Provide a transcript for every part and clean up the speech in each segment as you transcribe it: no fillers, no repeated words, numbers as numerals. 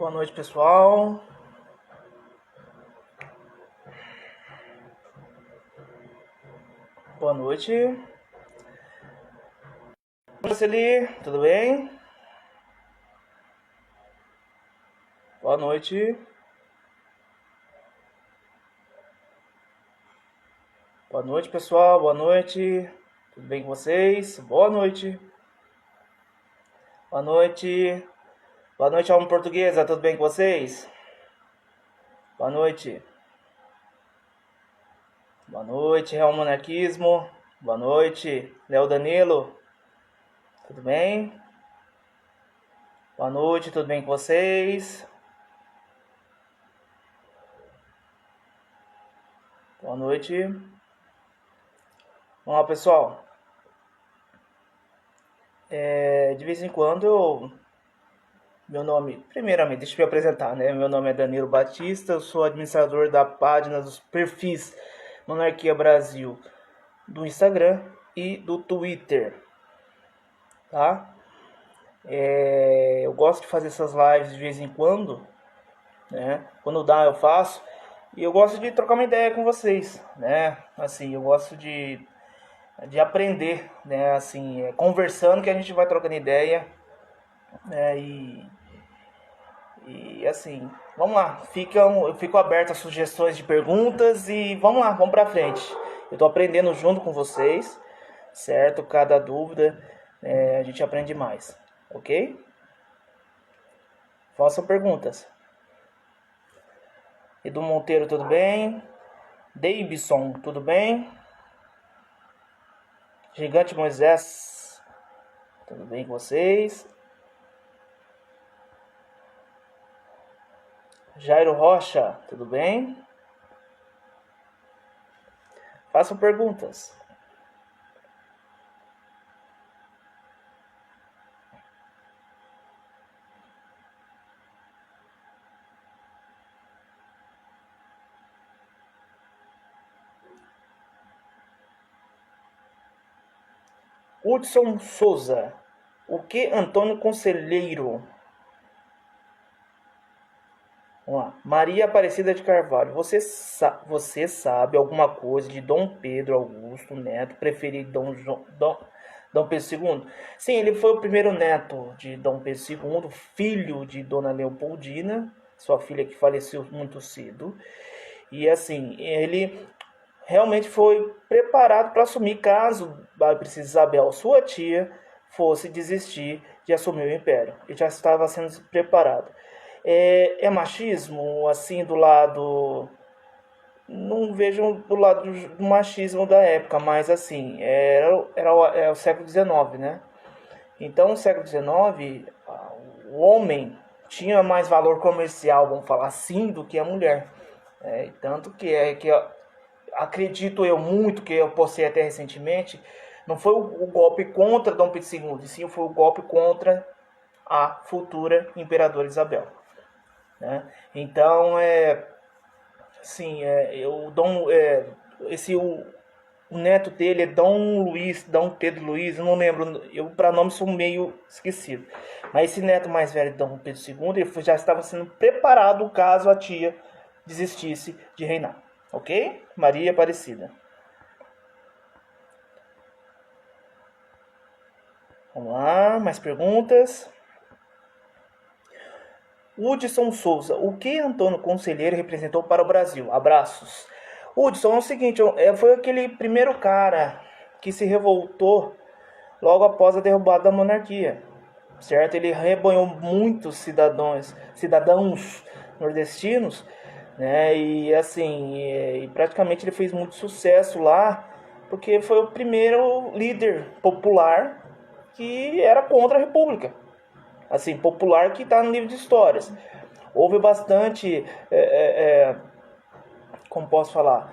Boa noite, pessoal. Boa noite. Marceli, tudo bem? Boa noite. Boa noite, pessoal. Boa noite. Tudo bem com vocês? Boa noite. Boa noite. Boa noite, alma portuguesa. Tudo bem com vocês? Boa noite. Boa noite, Real Monarquismo. Boa noite, Léo Danilo. Tudo bem? Boa noite, tudo bem com vocês? Boa noite. Vamos lá, pessoal. De vez em quando meu nome, primeiramente, deixa eu me apresentar, né? Meu nome é Danilo Batista, eu sou administrador da página dos perfis Monarquia Brasil do Instagram e do Twitter, tá? Eu gosto de fazer essas lives de vez em quando, né? Quando dá eu faço, e eu gosto de trocar uma ideia com vocês, né? Assim, eu gosto de aprender, né? Assim, conversando que a gente vai trocando ideia, né? E assim, vamos lá, eu fico aberto a sugestões de perguntas e vamos lá, vamos pra frente. Eu tô aprendendo junto com vocês, certo? Cada dúvida a gente aprende mais, ok? Façam perguntas. Edu Monteiro, tudo bem? Davidson, tudo bem? Gigante Moisés, tudo bem com vocês? Jairo Rocha, tudo bem? Façam perguntas. Hudson Souza, o que Antônio Conselheiro? Vamos lá. Maria Aparecida de Carvalho, você sabe alguma coisa de Dom Pedro Augusto Neto, preferido Dom Pedro II? Sim, ele foi o primeiro neto de Dom Pedro II, filho de Dona Leopoldina, sua filha que faleceu muito cedo. E assim, ele realmente foi preparado para assumir caso a Princesa Isabel, sua tia, fosse desistir de assumir o império. Ele já estava sendo preparado. É machismo, assim, do lado... Não vejo do lado do machismo da época, mas assim, era o século XIX, né? Então, no século XIX, o homem tinha mais valor comercial, vamos falar assim, do que a mulher. Tanto que acredito eu muito, que eu postei até recentemente, não foi o golpe contra Dom Pedro II, sim foi o golpe contra a futura Imperadora Isabel. Né? Então, o neto dele é Dom Pedro Luiz, eu não lembro, eu para nome sou meio esquecido. Mas esse neto mais velho de Dom Pedro II, ele já estava sendo preparado caso a tia desistisse de reinar. Ok? Maria Aparecida. Vamos lá, mais perguntas. Hudson Souza, o que Antônio Conselheiro representou para o Brasil? Abraços. Hudson, é o seguinte, foi aquele primeiro cara que se revoltou logo após a derrubada da monarquia, certo? Ele rebanhou muitos cidadãos nordestinos, né? E assim, praticamente ele fez muito sucesso lá, porque foi o primeiro líder popular que era contra a república. Assim, popular que está no livro de histórias. Houve bastante, como posso falar,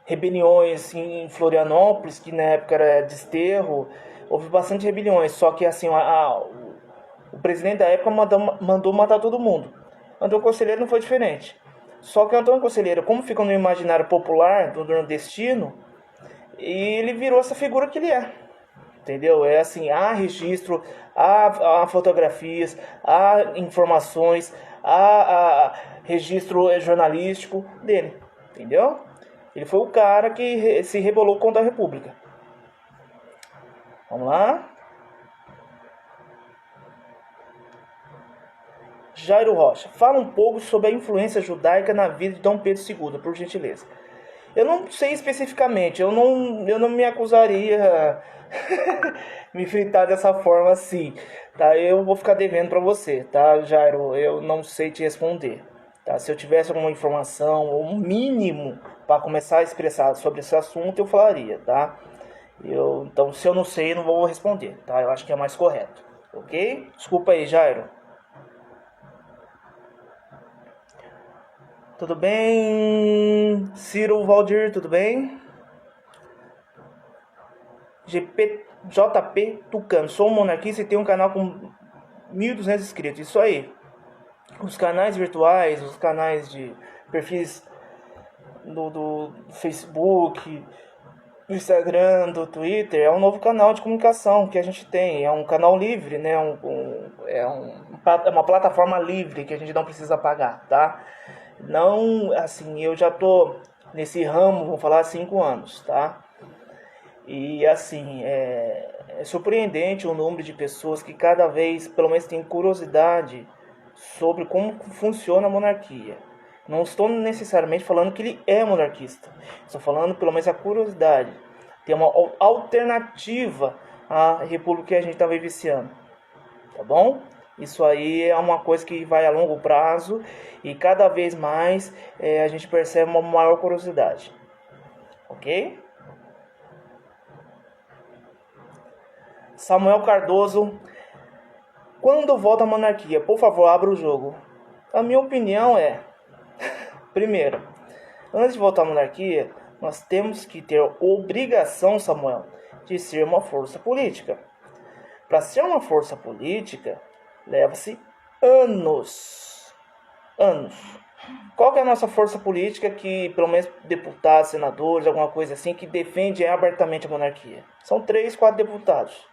rebeliões em Florianópolis, que na época era desterro. Houve bastante rebeliões, só que assim, o presidente da época mandou matar todo mundo. Antônio Conselheiro não foi diferente. Só que o Antônio Conselheiro, como fica no imaginário popular do nordestino, ele virou essa figura que ele é. entendeu? É assim, há registro, há fotografias, há informações, há registro jornalístico dele, entendeu? Ele foi o cara que se rebelou contra a República. Vamos lá. Jairo Rocha, fala um pouco sobre a influência judaica na vida de Dom Pedro II, por gentileza. Eu não sei especificamente, eu não me acusaria me fritar dessa forma assim, tá? Eu vou ficar devendo para você, tá, Jairo? Eu não sei te responder, tá? Se eu tivesse alguma informação, ou um mínimo para começar a expressar sobre esse assunto, eu falaria, tá? Então, se eu não sei, eu não vou responder, tá? Eu acho que é mais correto, ok? Desculpa aí, Jairo. Tudo bem? Ciro Valdir, tudo bem? JP Tucano, sou um monarquista e tenho um canal com 1.200 inscritos. Isso aí. Os canais virtuais, os canais de perfis do Facebook, do Instagram, do Twitter, é um novo canal de comunicação que a gente tem. É um canal livre, né? É uma plataforma livre que a gente não precisa pagar, tá? Não, assim, eu já tô nesse ramo, vou falar, há 5 anos, tá? E assim, é surpreendente o número de pessoas que cada vez, pelo menos, tem curiosidade sobre como funciona a monarquia. Não estou necessariamente falando que ele é monarquista. Estou falando, pelo menos, a curiosidade. Tem uma alternativa à república que a gente está vivenciando. Tá bom? Isso aí é uma coisa que vai a longo prazo e cada vez mais a gente percebe uma maior curiosidade. Ok? Samuel Cardoso, quando volta a monarquia? Por favor, abra o jogo. A minha opinião é, primeiro, antes de voltar à monarquia, nós temos que ter obrigação, Samuel, de ser uma força política. Para ser uma força política, leva-se anos. Anos. Qual que é a nossa força política que, pelo menos deputados, senadores, alguma coisa assim, que defende abertamente a monarquia? São 3, 4 deputados.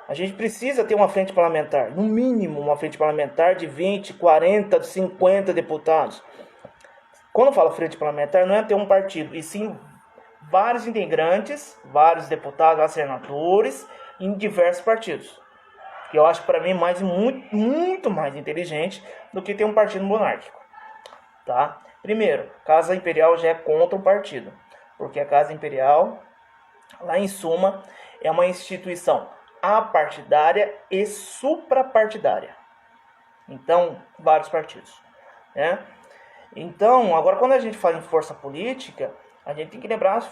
A gente precisa ter uma frente parlamentar, no mínimo uma frente parlamentar de 20, 40, 50 deputados. Quando eu falo frente parlamentar, não é ter um partido, e sim vários integrantes, vários deputados, vários senadores, em diversos partidos. Que eu acho para mim muito mais inteligente do que ter um partido monárquico. Tá? Primeiro, Casa Imperial já é contra o partido, porque a Casa Imperial, lá em suma, é uma instituição apartidária e suprapartidária. Então, vários partidos, né? Então, agora quando a gente fala em força política, a gente tem que lembrar,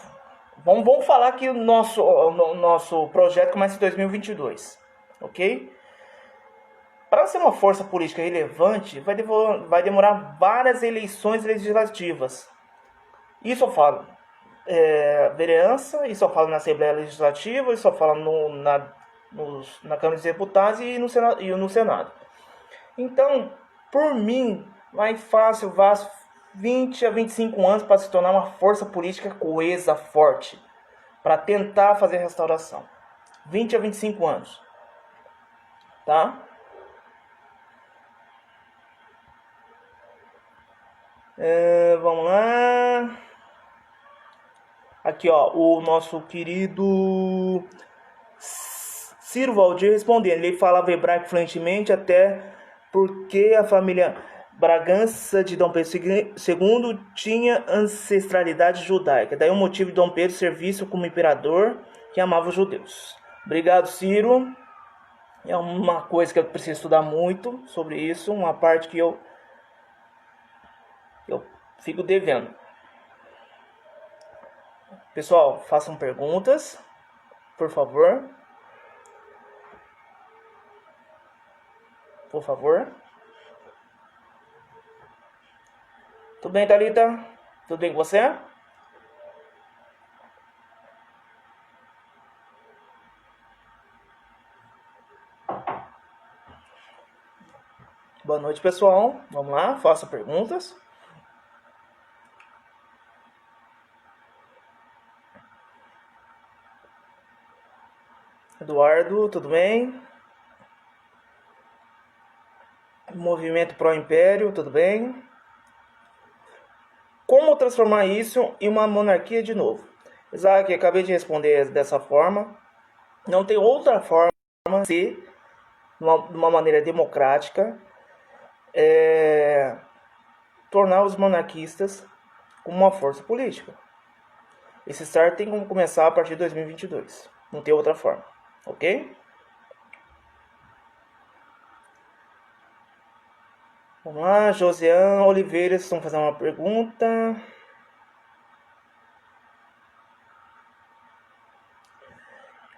vamos falar que o nosso projeto começa em 2022, ok? Para ser uma força política relevante, vai demorar várias eleições legislativas. Isso eu falo vereança, isso eu falo na Assembleia Legislativa, isso eu falo na Câmara dos Deputados e no Senado. Então, por mim, mais fácil, 20 a 25 anos para se tornar uma força política coesa, forte, para tentar fazer a restauração. 20 a 25 anos. Tá? Vamos lá. Aqui, ó, o nosso querido Ciro Valdir respondendo. Ele falava hebraico fluentemente, até porque a família Bragança de Dom Pedro II tinha ancestralidade judaica. Daí o motivo de Dom Pedro ser visto como imperador que amava os judeus. Obrigado, Ciro. É uma coisa que eu preciso estudar muito sobre isso. Uma parte que eu fico devendo. Pessoal, façam perguntas, por favor. Por favor. Tudo bem, Thalita? Tudo bem com você? Boa noite, pessoal. Vamos lá, façam perguntas. Eduardo, tudo bem? Movimento Pro Império, tudo bem? Como transformar isso em uma monarquia de novo? Isaac, acabei de responder dessa forma. Não tem outra forma de ser, de uma maneira democrática, tornar os monarquistas como uma força política. Esse start tem como começar a partir de 2022. Não tem outra forma, ok? Vamos lá, Josiane Oliveira, estão fazendo uma pergunta.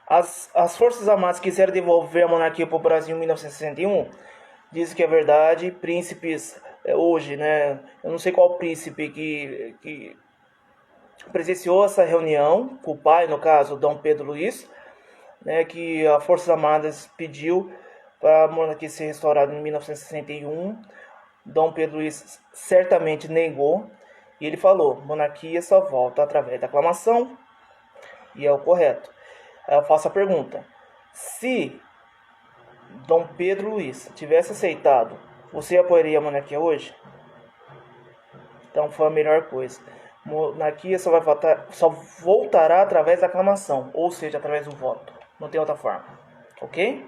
As Forças Armadas quiseram devolver a monarquia para o Brasil em 1961. Diz que é verdade. Príncipes, hoje, né? Eu não sei qual príncipe que presenciou essa reunião, com o pai, no caso, Dom Pedro Luiz, né? Que as Forças Armadas pediu para a monarquia ser restaurada em 1961. Dom Pedro Luiz certamente negou. E ele falou, monarquia só volta através da aclamação. E é o correto. Aí eu faço a pergunta, se Dom Pedro Luiz tivesse aceitado, você apoiaria a monarquia hoje? Então foi a melhor coisa. Monarquia só voltará através da aclamação, ou seja, através do voto. Não tem outra forma. Ok?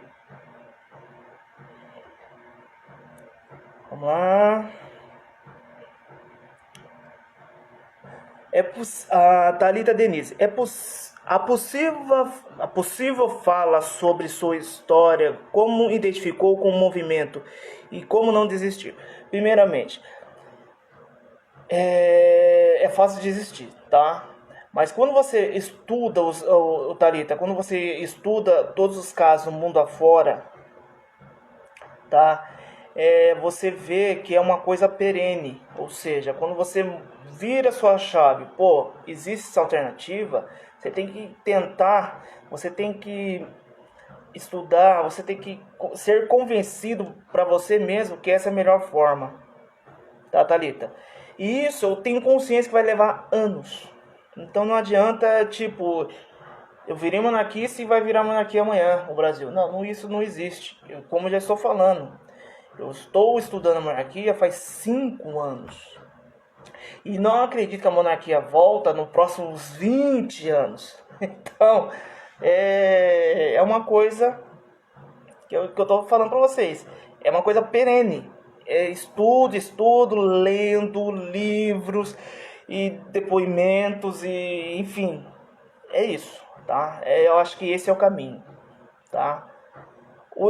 Vamos lá. A Thalita Denise, a possível fala sobre sua história, como identificou com o movimento e como não desistir. Primeiramente, é fácil desistir, tá? Mas quando você estuda, Thalita, quando você estuda todos os casos no mundo afora, tá? Você vê que é uma coisa perene, ou seja, quando você vira sua chave, pô, existe essa alternativa, você tem que tentar, você tem que estudar, você tem que ser convencido para você mesmo que essa é a melhor forma, tá, Thalita? E isso eu tenho consciência que vai levar anos, então não adianta, tipo, eu virei monarquista e vai virar monarquia amanhã o Brasil. Não, isso não existe, como eu já estou falando. Eu estou estudando a monarquia faz 5 anos. E não acredito que a monarquia volta nos próximos 20 anos. Então, é uma coisa que eu estou falando para vocês. É uma coisa perene. Estudo, lendo livros e depoimentos e enfim. É isso, tá? Eu acho que esse é o caminho, tá?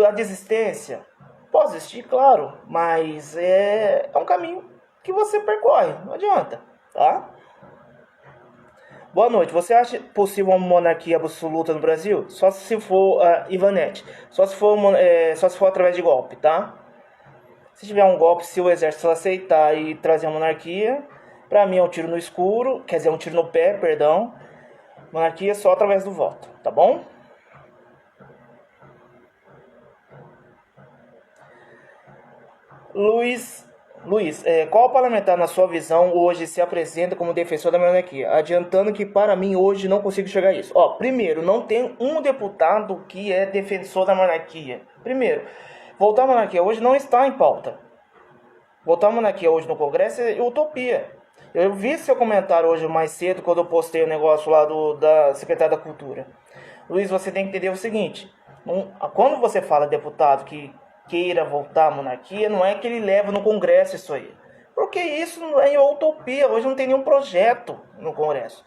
A desistência pode existir, claro, mas é um caminho que você percorre, não adianta, tá? Boa noite. Você acha possível uma monarquia absoluta no Brasil? Só se for, Ivanete, só se for através de golpe, tá? Se tiver um golpe, se o exército aceitar e trazer a monarquia, pra mim é um tiro no escuro, quer dizer, um tiro no pé, perdão. Monarquia só através do voto, tá bom? Luiz, qual parlamentar, na sua visão, hoje se apresenta como defensor da monarquia? Adiantando que, para mim, hoje não consigo chegar a isso. Primeiro, não tem um deputado que é defensor da monarquia. Primeiro, voltar à monarquia hoje não está em pauta. Voltar à monarquia hoje no Congresso é utopia. Eu vi seu comentário hoje mais cedo, quando eu postei o negócio lá da Secretaria da Cultura. Luiz, você tem que entender o seguinte. Quando você fala deputado que queira voltar à monarquia, não é que ele leva no Congresso isso aí. Porque isso é utopia, hoje não tem nenhum projeto no Congresso.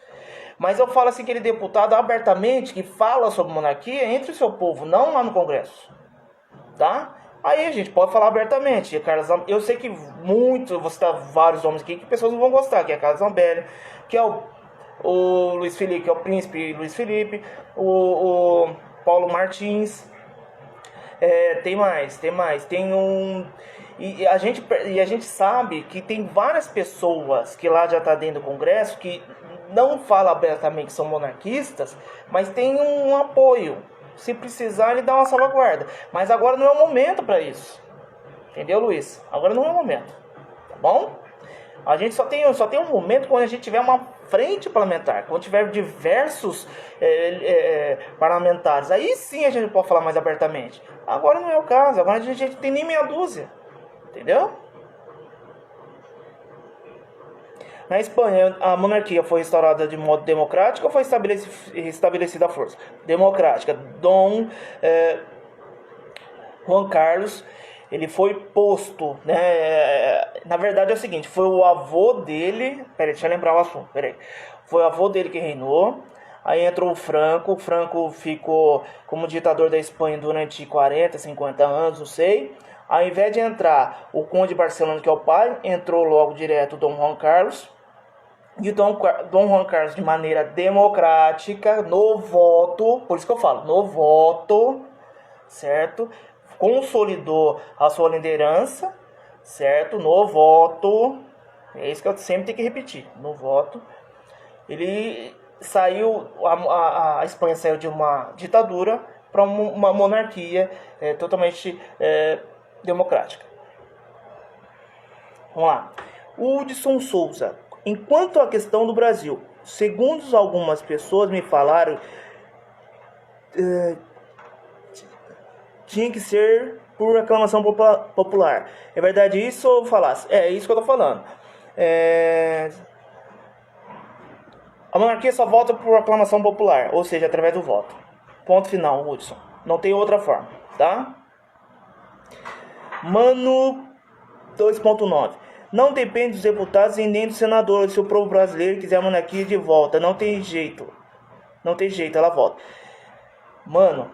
Mas eu falo assim, aquele deputado abertamente que fala sobre monarquia entre o seu povo, não lá no Congresso. Tá? Aí a gente pode falar abertamente. Eu sei que muitos, eu vou citar vários nomes aqui que pessoas não vão gostar, que é a Carla Zambelli, que é o Luiz Felipe, que é o príncipe Luiz Felipe, o Paulo Martins. Tem mais. Tem um... E a gente sabe que tem várias pessoas que lá já tá dentro do Congresso que não falam abertamente que são monarquistas, mas tem um apoio. Se precisar, ele dá uma salvaguarda. Mas agora não é o momento para isso. Entendeu, Luiz? Agora não é o momento. Tá bom? A gente só tem um momento quando a gente tiver uma frente parlamentar, quando tiver diversos parlamentares, aí sim a gente pode falar mais abertamente. Agora não é o caso, agora a gente tem nem meia dúzia, entendeu? Na Espanha, a monarquia foi restaurada de modo democrático ou foi estabelecida à força? Democrática. Dom Juan Carlos, ele foi posto, né? Na verdade é o seguinte, foi o avô dele, peraí, deixa eu lembrar o assunto, peraí. Foi o avô dele que reinou, aí entrou o Franco ficou como ditador da Espanha durante 40, 50 anos, não sei. Ao invés de entrar o Conde de Barcelona, que é o pai, entrou logo direto o Dom Juan Carlos. E o Dom Juan Carlos, de maneira democrática, no voto, por isso que eu falo, no voto, certo? Consolidou a sua liderança, certo? No voto, é isso que eu sempre tenho que repetir, no voto. Ele saiu, a Espanha saiu de uma ditadura para uma monarquia totalmente democrática. Vamos lá. Hudson Souza. Enquanto a questão do Brasil, segundo algumas pessoas me falaram, tinha que ser por aclamação popular. É verdade isso ou falasse? É isso que eu tô falando. A monarquia só volta por aclamação popular, ou seja, através do voto. Ponto final, Hudson. Não tem outra forma, tá? Mano 2.9. Não depende dos deputados e nem dos senadores. Se o povo brasileiro quiser a monarquia de volta, não tem jeito. Não tem jeito, ela volta. Mano,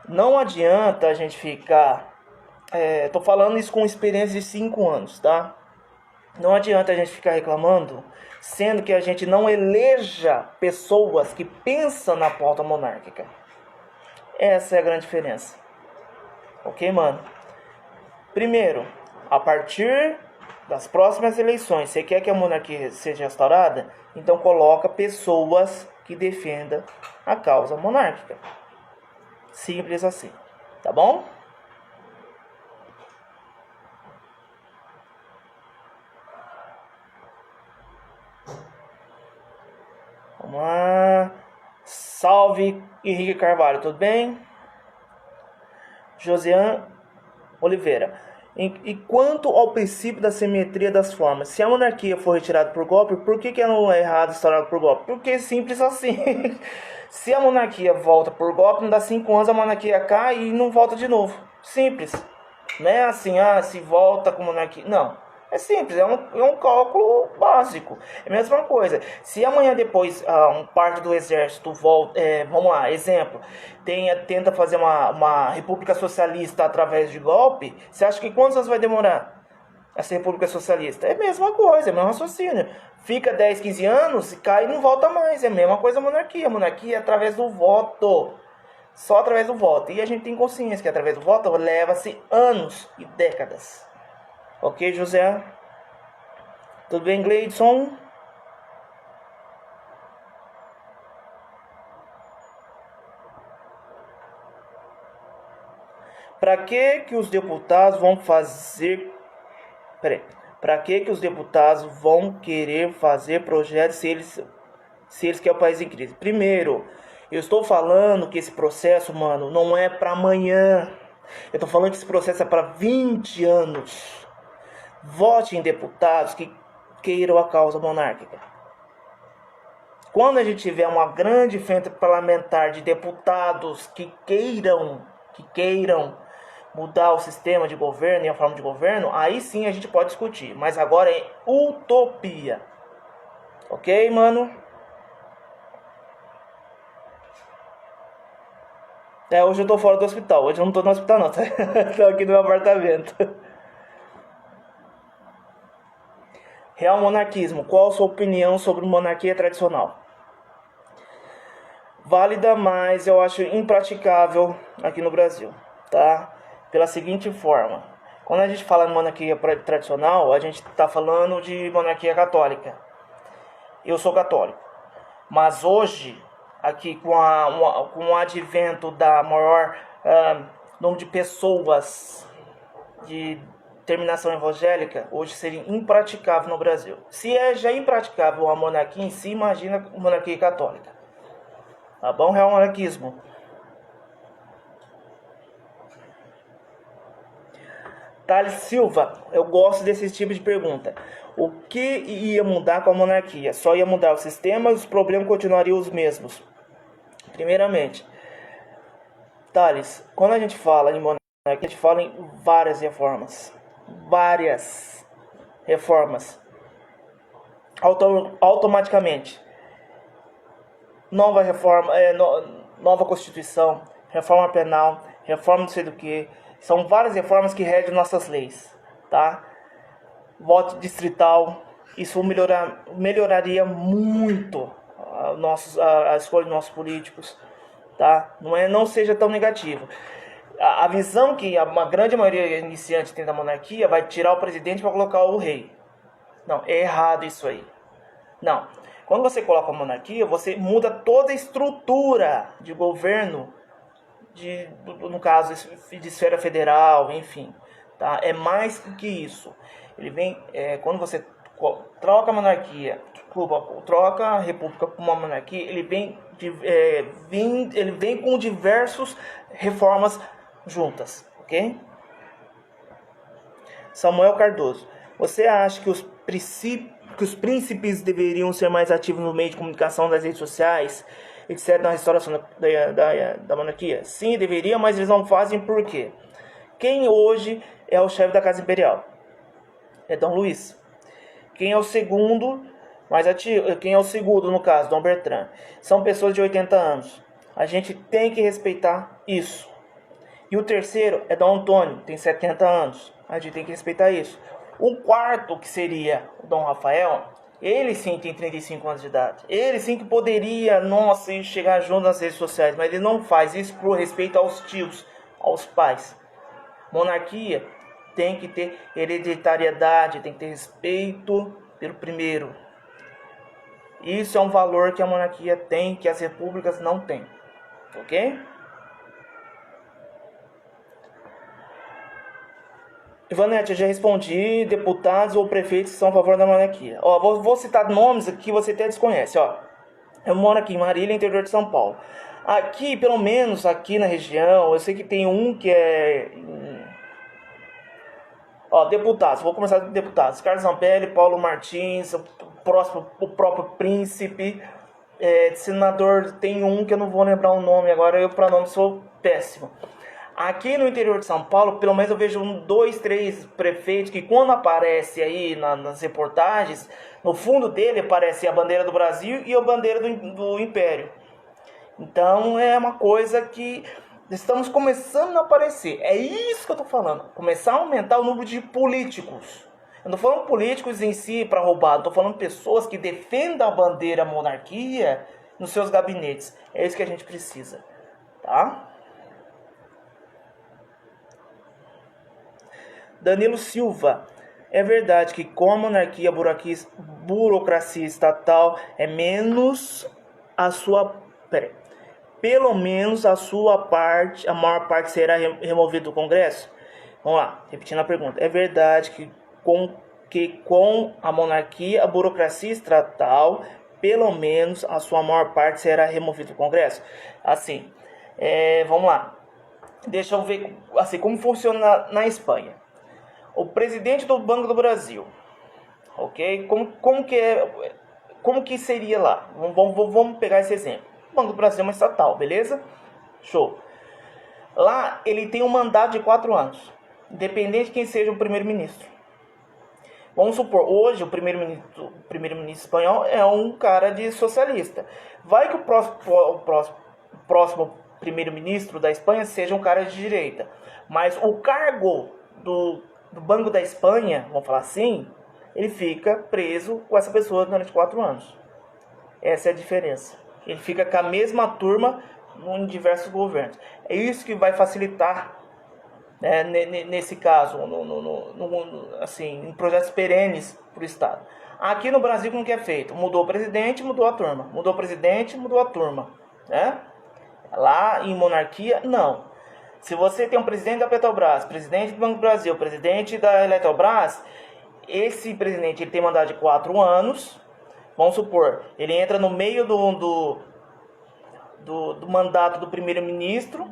não adianta a gente ficar... tô falando isso com experiência de 5 anos, tá? Não adianta a gente ficar reclamando, sendo que a gente não eleja pessoas que pensam na pauta monárquica. Essa é a grande diferença. Ok, mano? Primeiro, a partir das próximas eleições, você quer que a monarquia seja restaurada? Então coloca pessoas que defendam a causa monárquica. Simples assim, tá bom? Vamos lá. Salve Henrique Carvalho, tudo bem? Josiane Oliveira. E quanto ao princípio da simetria das formas, se a monarquia for retirada por golpe, por que não é errado instaurado por golpe? Porque é simples assim. Se a monarquia volta por golpe, não dá 5 anos a monarquia cai e não volta de novo. Simples. Não é assim, se volta com a monarquia. Não. É simples, é um cálculo básico. É a mesma coisa. Se amanhã depois um parte do exército volta, vamos lá, exemplo, tenta fazer uma república socialista através de golpe, você acha que quantos anos vai demorar essa república socialista? É a mesma coisa, é o mesmo raciocínio. Fica 10, 15 anos, cai e não volta mais. É a mesma coisa a monarquia. A monarquia é através do voto. Só através do voto. E a gente tem consciência que através do voto leva-se anos e décadas. Ok, José? Tudo bem, Gleidson? Para que os deputados vão fazer... Para que os deputados vão querer fazer projetos se eles querem o país em crise? Primeiro, eu estou falando que esse processo, mano, não é para amanhã. Eu estou falando que esse processo é para 20 anos. Vote em deputados que queiram a causa monárquica. Quando a gente tiver uma grande frente parlamentar de deputados que queiram mudar o sistema de governo e a forma de governo, aí sim a gente pode discutir. Mas agora é utopia. Ok, mano? Hoje eu tô fora do hospital. Hoje eu não tô no hospital não, tá? Tô aqui no meu apartamento. Real monarquismo. Qual a sua opinião sobre monarquia tradicional? Válida, mas eu acho impraticável aqui no Brasil, tá? Pela seguinte forma. Quando a gente fala em monarquia tradicional, a gente está falando de monarquia católica. Eu sou católico. Mas hoje, aqui com o advento da maior número de pessoas terminação evangélica, hoje seria impraticável no Brasil. Se é já impraticável a monarquia em si, imagina a monarquia católica. Tá bom? É o monarquismo. Thales Silva, eu gosto desse tipo de pergunta. O que ia mudar com a monarquia? Só ia mudar o sistema e os problemas continuariam os mesmos. Primeiramente, Thales, quando a gente fala em monarquia, a gente fala em várias reformas. Várias reformas. Automaticamente. Nova reforma, nova Constituição, reforma penal, reforma não sei do que. São várias reformas que regem nossas leis, tá? Voto distrital, isso melhoraria muito a escolha dos nossos políticos, tá? Não seja tão negativo. A visão que uma grande maioria iniciante tem da monarquia vai tirar o presidente para colocar o rei. Não, é errado isso aí. Não. Quando você coloca a monarquia, você muda toda a estrutura de governo, no caso de esfera federal, enfim, tá? É mais que isso. Ele vem, quando você troca a monarquia, troca a república por uma monarquia, ele vem com diversas reformas juntas, ok? Samuel Cardoso, você acha que os príncipes deveriam ser mais ativos no meio de comunicação das redes sociais, etc., na restauração da monarquia? Sim, deveria, mas eles não fazem por quê? Quem hoje é o chefe da Casa Imperial? É Dom Luís. Quem é o segundo mais ativo? Quem é o segundo, no caso, Dom Bertrand? São pessoas de 80 anos. A gente tem que respeitar isso. E o terceiro é Dom Antônio, tem 70 anos. A gente tem que respeitar isso. O quarto, que seria o Dom Rafael, ele sim tem 35 anos de idade. Ele sim que poderia, chegar junto nas redes sociais, mas ele não faz isso por respeito aos tios, aos pais. Monarquia tem que ter hereditariedade, tem que ter respeito pelo primeiro. Isso é um valor que a monarquia tem, que as repúblicas não têm. Ok? Ivanete, eu já respondi. Deputados ou prefeitos que são a favor da monarquia. Vou citar nomes que você até desconhece. Eu moro aqui em Marília, interior de São Paulo. Aqui, pelo menos aqui na região, eu sei que tem um que é... deputados. Vou começar com deputados. Carlos Zambelli, Paulo Martins, o próprio príncipe. Senador, tem um que eu não vou lembrar o nome agora. Eu, para nome, sou péssimo. Aqui no interior de São Paulo, pelo menos eu vejo 2, 3 prefeitos que quando aparece aí nas reportagens, no fundo dele aparece a bandeira do Brasil e a bandeira do Império. Então é uma coisa que estamos começando a aparecer. É isso que eu estou falando. Começar a aumentar o número de políticos. Eu não estou falando políticos em si para roubar, estou falando pessoas que defendam a bandeira monarquia nos seus gabinetes. É isso que a gente precisa, tá? Danilo Silva, é verdade que com a monarquia, a burocracia estatal é menos a sua... Pelo menos a sua parte, a maior parte será removida do Congresso? Vamos lá, repetindo a pergunta. É verdade que com a monarquia, a burocracia estatal, pelo menos a sua maior parte será removida do Congresso? Assim, vamos lá. Deixa eu ver assim, como funciona na Espanha. O presidente do Banco do Brasil, ok? Como que seria lá? Vamos pegar esse exemplo. O Banco do Brasil é uma estatal, beleza? Show. Lá ele tem um mandato de 4 anos, independente de quem seja o primeiro-ministro. Vamos supor, hoje o primeiro-ministro espanhol é um cara de socialista. Vai que o próximo primeiro-ministro da Espanha seja um cara de direita. Mas o cargo do Banco da Espanha, vamos falar assim, ele fica preso com essa pessoa durante 4 anos. Essa é a diferença. Ele fica com a mesma turma em diversos governos. É isso que vai facilitar, né, nesse caso, assim, em projetos perenes para o Estado. Aqui no Brasil, como que é feito? Mudou o presidente, mudou a turma. Mudou o presidente, mudou a turma. Né? Lá em monarquia, não. Se você tem um presidente da Petrobras, presidente do Banco do Brasil, presidente da Eletrobras, esse presidente ele tem mandato de 4 anos. Vamos supor, ele entra no meio do mandato do primeiro-ministro,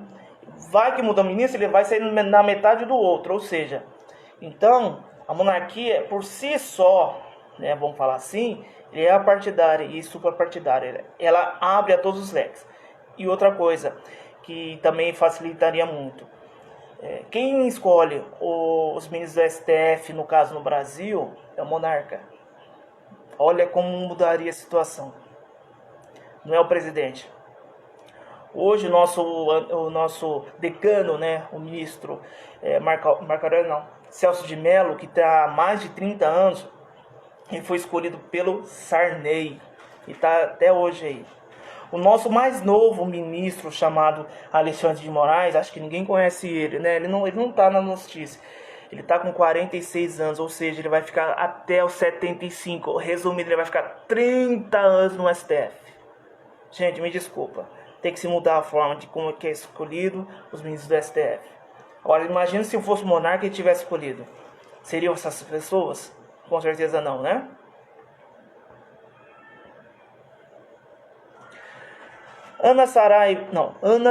vai que muda o ministro, ele vai sair na metade do outro. Ou seja, então, a monarquia, por si só, né, vamos falar assim, ele é partidária e suprapartidária. Ela abre a todos os leques. E outra coisa que também facilitaria muito. Quem escolhe os ministros do STF, no caso no Brasil, é o monarca. Olha como mudaria a situação. Não é o presidente. Hoje o nosso decano, né, o ministro Marco Aurélio, não, Celso de Mello, que está há mais de 30 anos, ele foi escolhido pelo Sarney e está até hoje aí. O nosso mais novo ministro, chamado Alexandre de Moraes, acho que ninguém conhece ele, né? Ele não está na notícia. Ele está com 46 anos, ou seja, ele vai ficar até os 75. Resumindo, ele vai ficar 30 anos no STF. Gente, me desculpa. Tem que se mudar a forma de como é escolhido os ministros do STF. Agora, imagina se eu fosse monarca e tivesse escolhido. Seriam essas pessoas? Com certeza não, né? Ana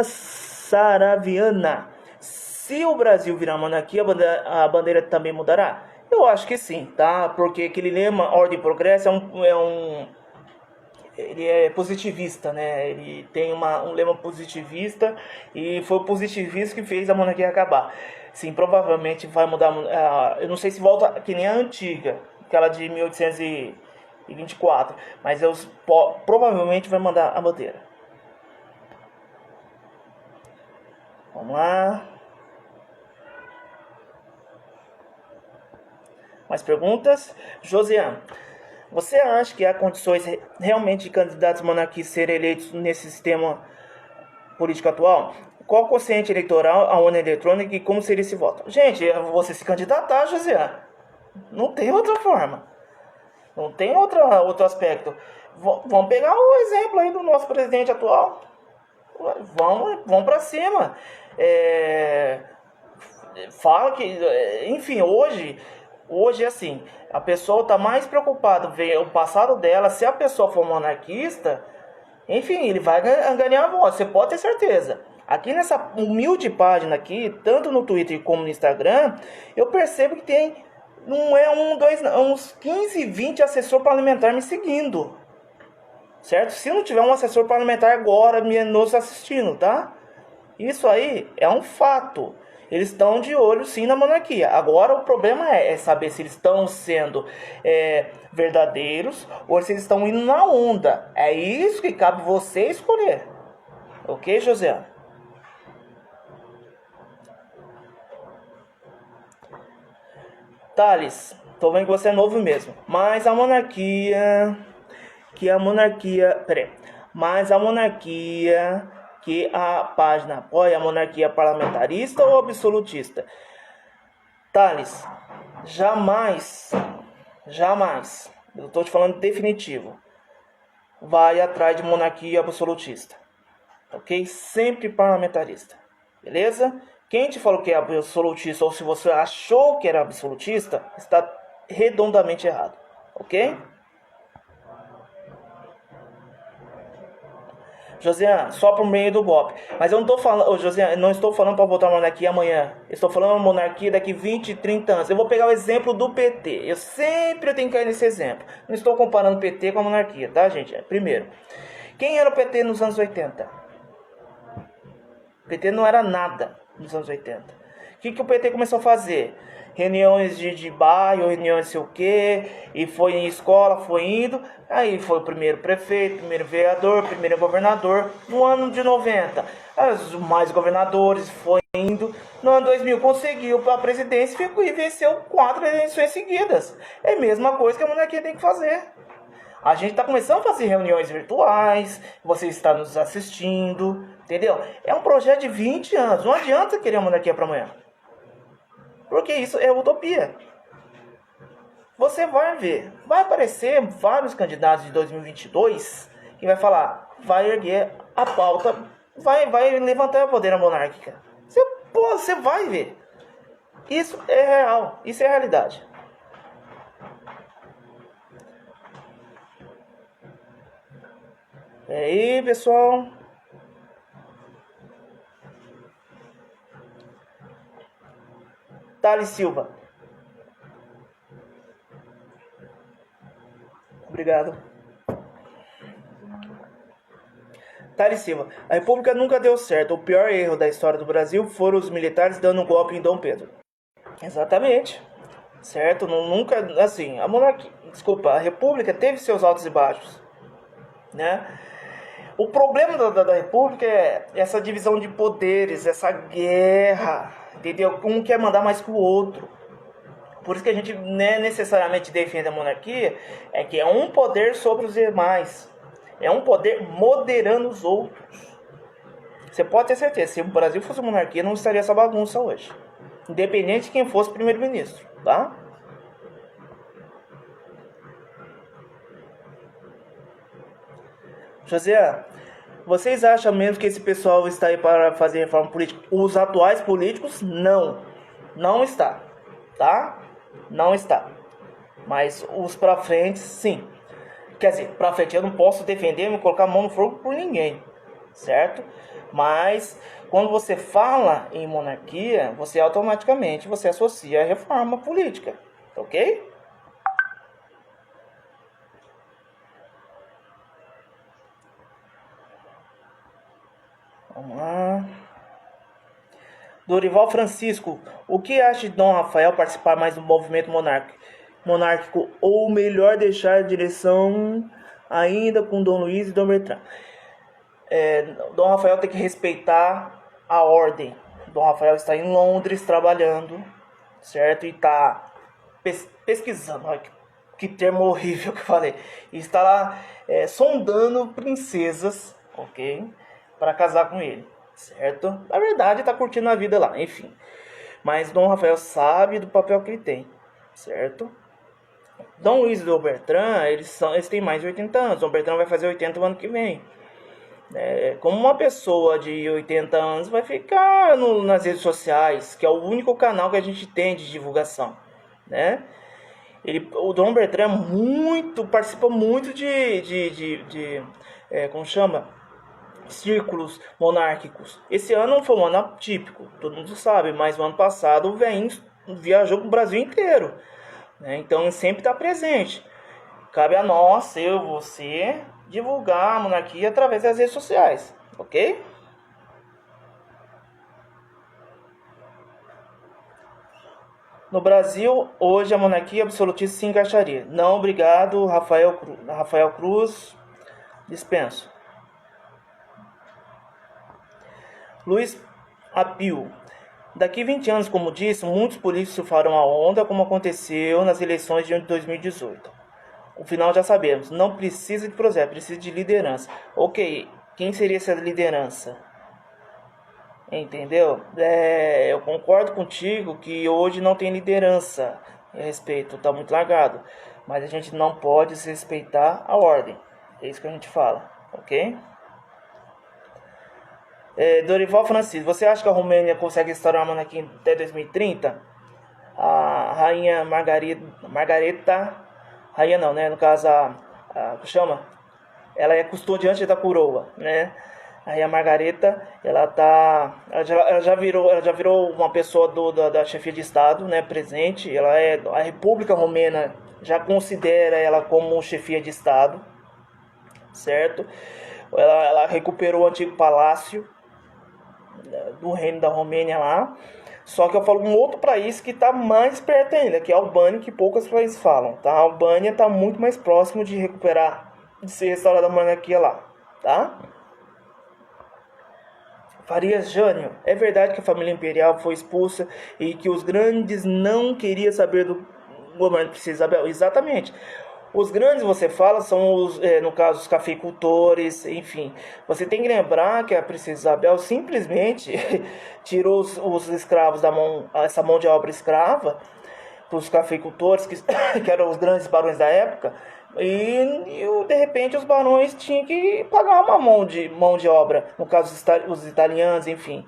Saraviana. Se o Brasil virar monarquia, a bandeira também mudará? Eu acho que sim, tá? Porque aquele lema ordem e progresso ele é positivista, né? Ele tem um lema positivista e foi o positivista que fez a monarquia acabar. Sim, provavelmente vai mudar. Eu não sei se volta que nem a antiga, aquela de 1824, mas provavelmente vai mandar a bandeira. Vamos lá. Mais perguntas? Josiane, você acha que há condições realmente de candidatos monarquistas serem eleitos nesse sistema político atual? Qual o quociente eleitoral, a urna eletrônica e como seria esse voto? Gente, você se candidatar, Josiane. Não tem outra forma. Não tem outro aspecto. Vamos pegar o exemplo aí do nosso presidente atual. Vamos para cima. Fala que, enfim, hoje assim, a pessoa está mais preocupada em ver o passado dela. Se a pessoa for monarquista, enfim, ele vai ganhar a voz, você pode ter certeza. Aqui nessa humilde página aqui, tanto no Twitter como no Instagram, eu percebo que tem uns 15, 20 assessor parlamentar me seguindo. Certo? Se não tiver um assessor parlamentar agora nos assistindo, tá? Isso aí é um fato. Eles estão de olho sim na monarquia. Agora o problema é saber se eles estão sendo verdadeiros ou se eles estão indo na onda. É isso que cabe você escolher. Ok, José? Thales, tô vendo que você é novo mesmo. Mas a monarquia... que a página apoia a monarquia parlamentarista ou absolutista? Thales, jamais, eu estou te falando definitivo, vai atrás de monarquia absolutista, ok? Sempre parlamentarista, beleza? Quem te falou que é absolutista ou se você achou que era absolutista, está redondamente errado, ok? Josiane, só por meio do golpe. Mas eu não estou falando, Josiane, não estou falando para votar monarquia amanhã. Eu estou falando monarquia daqui 20, 30 anos. Eu vou pegar o exemplo do PT. Eu sempre tenho que cair nesse exemplo. Não estou comparando o PT com a monarquia, tá, gente? Primeiro, quem era o PT nos anos 80? O PT não era nada nos anos 80. O que o PT começou a fazer? Reuniões de bairro, reuniões não sei o que, e foi em escola, foi indo, aí foi o primeiro prefeito, primeiro vereador, primeiro governador, no ano de 90, mais governadores, foi indo, no ano 2000 conseguiu a presidência e venceu 4 eleições seguidas. É a mesma coisa que a monarquia tem que fazer. A gente está começando a fazer reuniões virtuais, você está nos assistindo, entendeu? É um projeto de 20 anos, não adianta querer a monarquia para amanhã. Porque isso é utopia. Você vai ver, vai aparecer vários candidatos de 2022 que vai falar, vai erguer a pauta, vai levantar a bandeira monárquica. Você Pô, você vai ver. Isso é real, isso é realidade. E aí, pessoal? Thales Silva. Obrigado. Thales Silva. A República nunca deu certo. O pior erro da história do Brasil foram os militares dando um golpe em Dom Pedro. Exatamente. Certo? Nunca, assim, a monarquia, desculpa, a República teve seus altos e baixos, né? O problema da República é essa divisão de poderes, essa guerra, entendeu? Um quer mandar mais que o outro. Por isso que a gente não necessariamente defende a monarquia, é que é um poder sobre os demais. É um poder moderando os outros. Você pode ter certeza, se o Brasil fosse monarquia, não estaria essa bagunça hoje. Independente de quem fosse primeiro-ministro, tá? José, vocês acham mesmo que esse pessoal está aí para fazer reforma política? Os atuais políticos, não. Não está, tá? Não está. Mas os pra frente, sim. Quer dizer, pra frente eu não posso defender, me colocar a mão no fogo por ninguém, certo? Mas quando você fala em monarquia, você automaticamente você associa a reforma política, ok? Vamos lá. Dorival Francisco, o que acha de Dom Rafael participar mais do movimento monárquico ou melhor deixar a direção ainda com Dom Luiz e Dom Bertrand? Dom Rafael tem que respeitar a ordem. Dom Rafael está em Londres trabalhando, certo? E está pesquisando. Olha que termo horrível que eu falei. E está lá sondando princesas, ok? Para casar com ele, certo? Na verdade, está curtindo a vida lá, enfim. Mas Dom Rafael sabe do papel que ele tem, certo? Dom Luiz e Dom Bertrand, eles têm mais de 80 anos. Dom Bertrand vai fazer 80 no ano que vem. Como uma pessoa de 80 anos vai ficar nas redes sociais, que é o único canal que a gente tem de divulgação, né? O Dom Bertrand participa muito como chama? Círculos monárquicos. Esse ano não foi um ano atípico, todo mundo sabe, mas no ano passado o velhinho viajou pro Brasil inteiro, né? Então ele sempre está presente. Cabe a nós, eu, você, divulgar a monarquia através das redes sociais, ok? No Brasil, hoje a monarquia absolutista se encaixaria. Não, obrigado, Rafael Cruz, dispenso. Luiz Apio. Daqui 20 anos, como disse, muitos políticos farão a onda, como aconteceu nas eleições de 2018. O final já sabemos. Não precisa de projeto, precisa de liderança. Ok, quem seria essa liderança? Entendeu? Eu concordo contigo que hoje não tem liderança a respeito, está muito largado. Mas a gente não pode desrespeitar a ordem. É isso que a gente fala, ok? Dorival Francisco, você acha que a Romênia consegue restaurar a monarquia até 2030? A rainha Margareta, rainha não, né? No caso, chama? Ela é custodiante da coroa, né? A rainha Margareta, ela já virou uma pessoa da chefia de Estado, né? Presente. A República Romena já considera ela como chefia de Estado, certo? Ela recuperou o antigo palácio do reino da Romênia lá. Só que eu falo um outro país que está mais perto ainda, que é a Albânia, que poucos países falam, tá? A Albânia está muito mais próximo de recuperar, de ser restaurada a monarquia lá, tá? Farias Jânio, é verdade que a família imperial foi expulsa e que os grandes não queriam saber do governo de Princesa Isabel? Exatamente. Os grandes, você fala, são no caso, os cafeicultores, enfim. Você tem que lembrar que a Princesa Isabel simplesmente tirou os escravos da mão, essa mão de obra escrava, para os cafeicultores, que eram os grandes barões da época, e de repente os barões tinham que pagar uma mão de obra, no caso os italianos, enfim.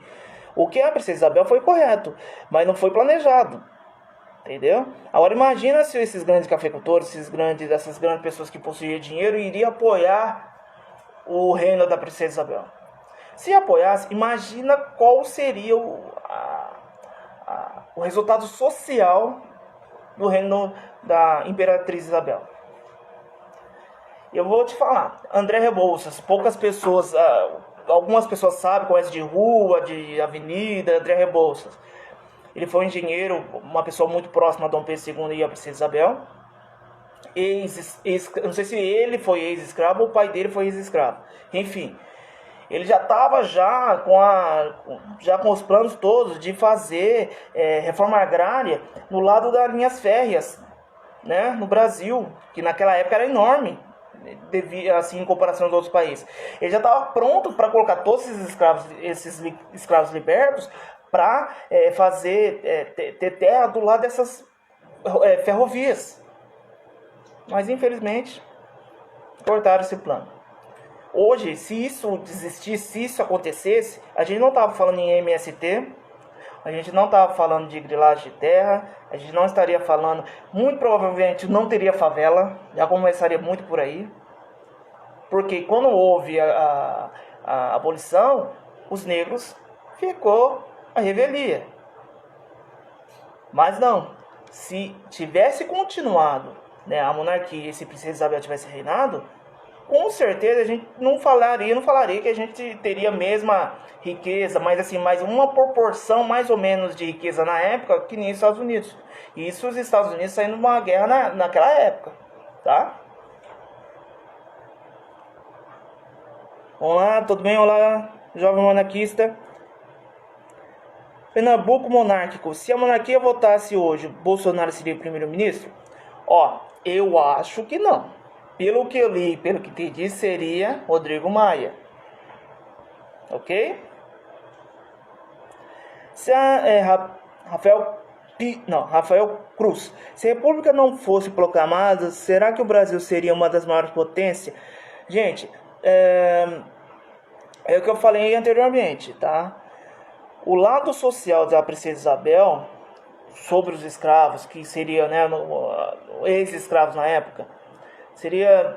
O que a princesa Isabel foi correto, mas não foi planejado. Entendeu? Agora imagina se esses grandes cafeicultores, essas grandes pessoas que possuíam dinheiro iriam apoiar o reino da princesa Isabel. Se apoiasse, imagina qual seria o resultado social do reino da Imperatriz Isabel. Eu vou te falar, André Rebouças, poucas pessoas, algumas pessoas sabem, conhecem de rua, de avenida, André Rebouças. Ele foi um engenheiro, uma pessoa muito próxima a Dom Pedro II e a princesa Isabel. Não sei se ele foi ex-escravo ou o pai dele foi ex-escravo. Enfim, ele já estava já com os planos todos de fazer reforma agrária no lado das linhas férreas, né, no Brasil, que naquela época era enorme, assim, em comparação aos outros países. Ele já estava pronto para colocar todos esses escravos libertos para ter terra do lado dessas ferrovias. Mas infelizmente cortaram esse plano. Hoje, se isso desistisse, se isso acontecesse, a gente não estava falando em MST, a gente não estava falando de grilagem de terra, a gente não estaria falando, muito provavelmente não teria favela, já começaria muito por aí. Porque quando houve a abolição, os negros ficou a revelia. Mas não, se tivesse continuado, né, a monarquia e se princesa Isabel tivesse reinado, com certeza a gente não falaria que a gente teria a mesma riqueza, mas assim, mais uma proporção mais ou menos de riqueza na época que nem os Estados Unidos. E isso os Estados Unidos saindo de uma guerra naquela época, tá? Olá, tudo bem? Olá, jovem monarquista. Pernambuco monárquico. Se a monarquia votasse hoje, Bolsonaro seria primeiro-ministro? Ó, eu acho que não. Pelo que eu li, pelo que entendi, seria Rodrigo Maia. Ok? Se Rafael Cruz. Se a República não fosse proclamada, será que o Brasil seria uma das maiores potências? Gente, é o que eu falei anteriormente, tá? O lado social da princesa Isabel sobre os escravos, que seria, né, ex-escravos na época, teria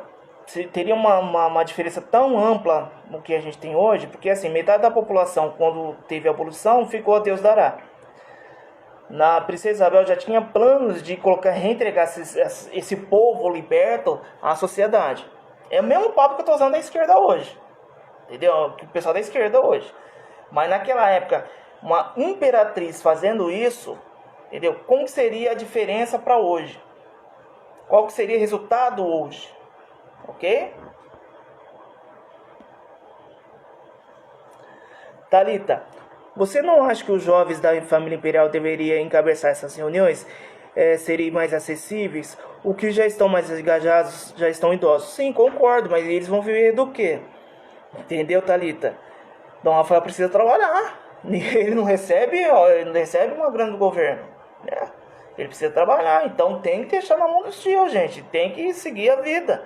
uma diferença tão ampla no que a gente tem hoje, porque assim, metade da população, quando teve a abolição, ficou a Deus dará. Na princesa Isabel já tinha planos de reentregar esse povo liberto à sociedade. É o mesmo papo que eu estou usando da esquerda hoje, entendeu? O pessoal da esquerda hoje. Mas naquela época, uma imperatriz fazendo isso, entendeu? Como seria a diferença para hoje? Qual que seria o resultado hoje? Ok? Thalita, você não acha que os jovens da família imperial deveriam encabeçar essas reuniões? Seriam mais acessíveis? Os que já estão mais engajados já estão idosos? Sim, concordo, mas eles vão viver do quê? Entendeu, Thalita? Dom Rafael precisa trabalhar. Ele não recebe uma grana do governo, né? Ele precisa trabalhar, então tem que deixar na mão dos tios, gente. Tem que seguir a vida.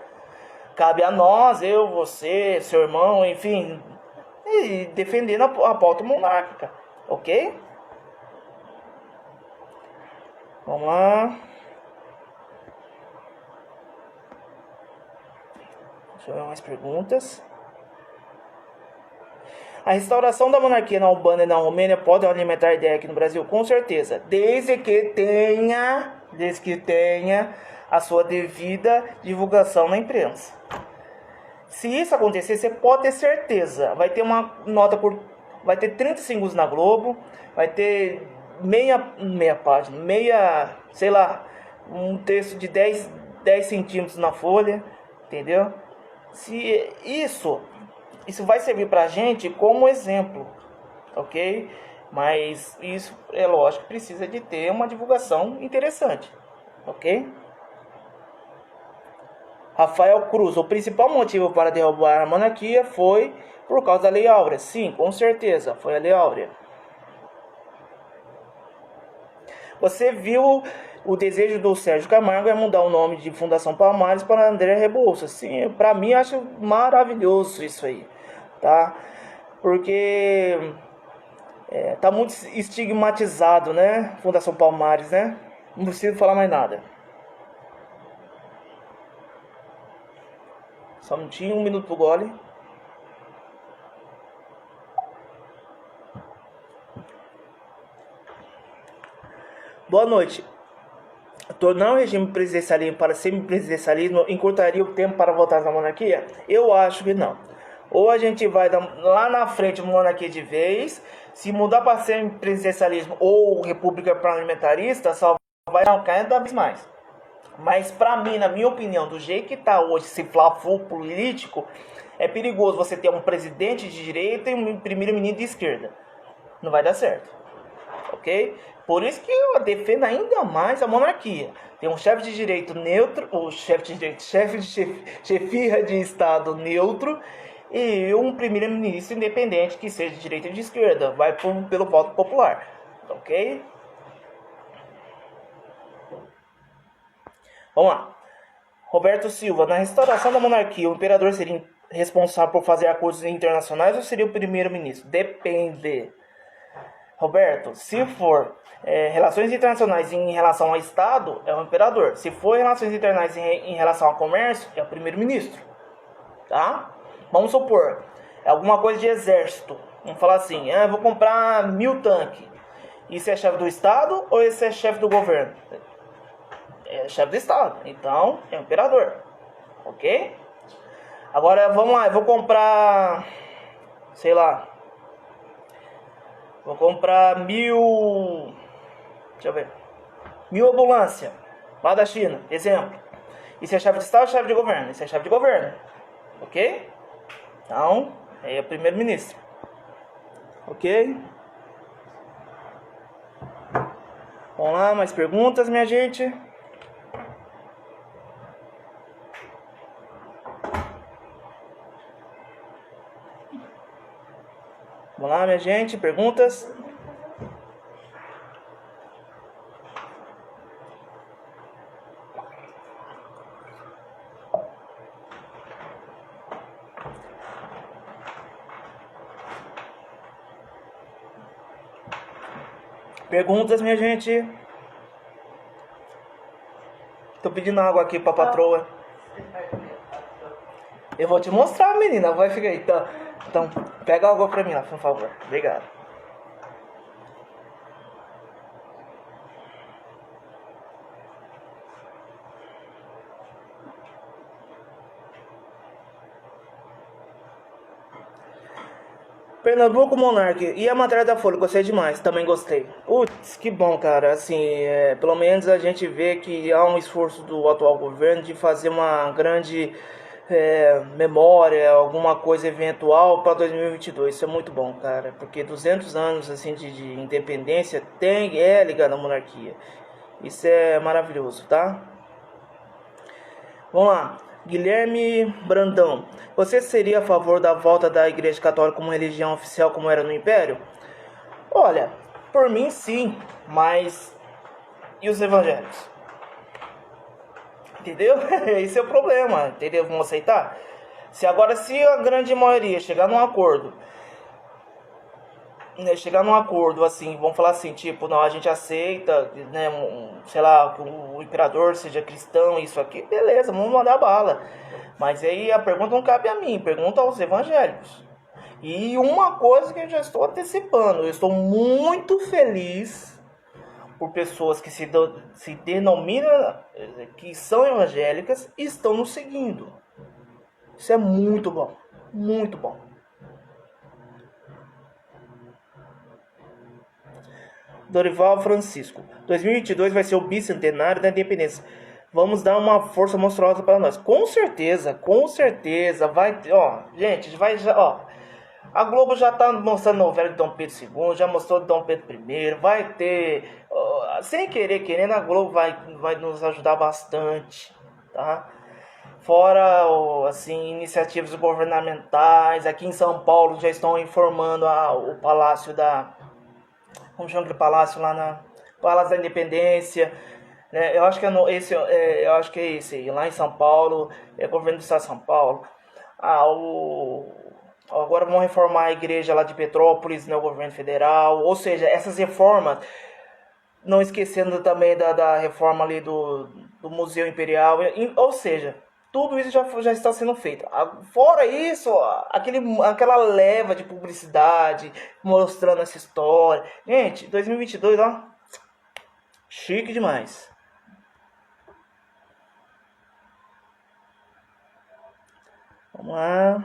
Cabe a nós, eu, você, seu irmão, enfim, e defendendo a pauta monárquica, ok? Vamos lá. Deixa eu ver mais perguntas. A restauração da monarquia na Albânia e na Romênia pode alimentar a ideia aqui no Brasil? Com certeza. Desde que tenha a sua devida divulgação na imprensa. Se isso acontecer, você pode ter certeza. Vai ter uma nota vai ter 30 segundos na Globo, vai ter meia página, sei lá, um texto de 10 centímetros na Folha, entendeu? Se isso vai servir pra gente como exemplo, ok? Mas isso, é lógico, precisa de ter uma divulgação interessante, ok? Rafael Cruz, o principal motivo para derrubar a monarquia foi por causa da Lei Áurea. Sim, com certeza, foi a Lei Áurea. Você viu o desejo do Sérgio Camargo é mudar o nome de Fundação Palmares para André Rebouças. Sim, para mim acho maravilhoso isso aí, tá? Porque Tá muito estigmatizado, né? Fundação Palmares, né? Não preciso falar mais nada. Só um minutinho, 1 minuto pro gole. Boa noite. Tornar o regime presidencialismo para semipresidencialismo encurtaria o tempo para voltar à monarquia? Eu acho que não. Ou a gente vai dar lá na frente monarquia de vez, se mudar para semipresidencialismo ou república parlamentarista, só vai cada vez mais. Mas para mim, na minha opinião, do jeito que está hoje esse fla-flu político, é perigoso você ter um presidente de direita e um primeiro-ministro de esquerda. Não vai dar certo. Ok? Por isso que eu defendo ainda mais a monarquia. Tem um chefe de direito neutro, ou chefia de Estado neutro, e um primeiro-ministro independente que seja de direita ou de esquerda. Vai pelo voto popular. Ok? Vamos lá. Roberto Silva, na restauração da monarquia, o imperador seria responsável por fazer acordos internacionais ou seria o primeiro-ministro? Depende. Roberto, se for relações internacionais em relação ao Estado, é o imperador. Se for relações internacionais em relação ao comércio, é o primeiro-ministro. Tá? Vamos supor, alguma coisa de exército. Vamos falar assim, vou comprar 1000 tanques. Isso é chefe do Estado ou esse é chefe do governo? É chefe do Estado. Então, é o imperador. Ok? Agora, vamos lá, eu vou comprar, sei lá, vou comprar 1000, deixa eu ver, 1000 ambulâncias lá da China, exemplo. Isso é chefe de Estado ou chefe de governo? Isso é chefe de governo, ok? Então, é o primeiro-ministro, ok? Vamos lá, mais perguntas, minha gente? Vamos lá, minha gente, perguntas? Perguntas, minha gente? Tô pedindo água aqui pra patroa. Eu vou te mostrar, menina. Vai ficar aí. Então, pega água pra mim lá, por favor. Obrigado. Pernambuco Monark. E a matéria da Folha? Gostei demais. Também gostei. Putz, que bom, cara. Assim, pelo menos a gente vê que há um esforço do atual governo de fazer uma grande memória, alguma coisa eventual para 2022. Isso é muito bom, cara. Porque 200 anos assim de independência é ligado à monarquia. Isso é maravilhoso, tá? Vamos lá. Guilherme Brandão, você seria a favor da volta da Igreja Católica como religião oficial como era no Império? Olha, por mim sim, mas e os evangélicos? Entendeu? Esse é o problema, entendeu? Vamos aceitar? Se a grande maioria chegar num acordo, assim, vamos falar assim, tipo, não, a gente aceita, né, sei lá, que o imperador seja cristão, isso aqui, beleza, vamos mandar bala. Mas aí a pergunta não cabe a mim, pergunta aos evangélicos. E uma coisa que eu já estou antecipando, eu estou muito feliz por pessoas que se denominam, que são evangélicas e estão nos seguindo. Isso é muito bom, muito bom. Dorival Francisco, 2022 vai ser o bicentenário da independência. Vamos dar uma força monstruosa para nós. Com certeza, vai, ó, gente, vai já, ó. A Globo já tá mostrando novela de Dom Pedro II, já mostrou de Dom Pedro I, vai ter, sem querer, querendo, a Globo vai nos ajudar bastante, tá? Fora, assim, iniciativas governamentais, aqui em São Paulo já estão informando o Palácio como chama aquele palácio lá Palácio da Independência, né? Eu acho que eu acho que é esse aí, lá em São Paulo, governo do estado de São Paulo. Agora vão reformar a igreja lá de Petrópolis, né, o governo federal. Ou seja, essas reformas, não esquecendo também da reforma ali do Museu Imperial. Ou seja, tudo isso já está sendo feito. Fora isso, aquela leva de publicidade mostrando essa história. Gente, 2022, ó, chique demais. Vamos lá.